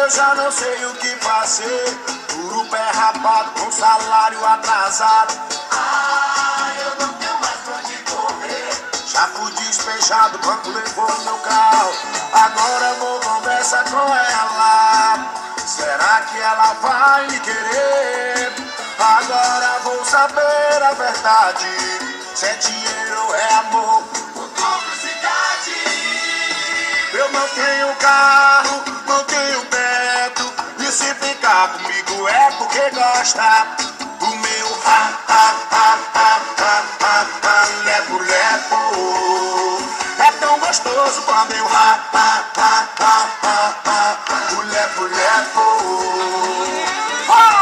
eu já não sei o que fazer. Duro pé rapado com salário atrasado. Eu não tenho mais pra onde correr. Já fui despejado, o banco levou meu carro. Agora vou conversar com ela. Será que ela vai me querer? Agora vou saber a verdade. Se é dinheiro ou é amor Por cumplicidade. Eu não tenho carro, não tenho teto. E se ficar comigo é porque gosta. O meu lepo é tão gostoso quando eu o lepo. Vai!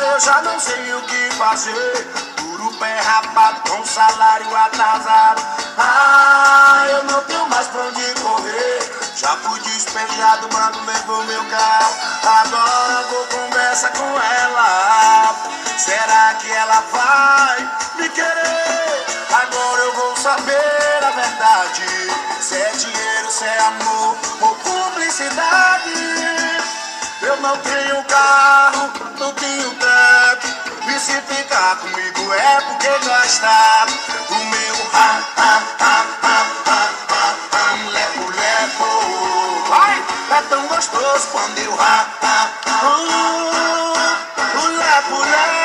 Eu já não sei o que fazer. Duro pé rapado com salário atrasado. Eu não tenho mais pra onde correr. Já fui despejado, o banco levou meu carro. Agora vou conversar com ela. Será que ela vai me querer? Agora eu vou saber a verdade. Se é dinheiro, se é amor ou publicidade. Eu não tenho carro, não tenho teto. E se ficar comigo é porque gosta. O meu lepo. Ai, é tão gostoso quando eu o lepo.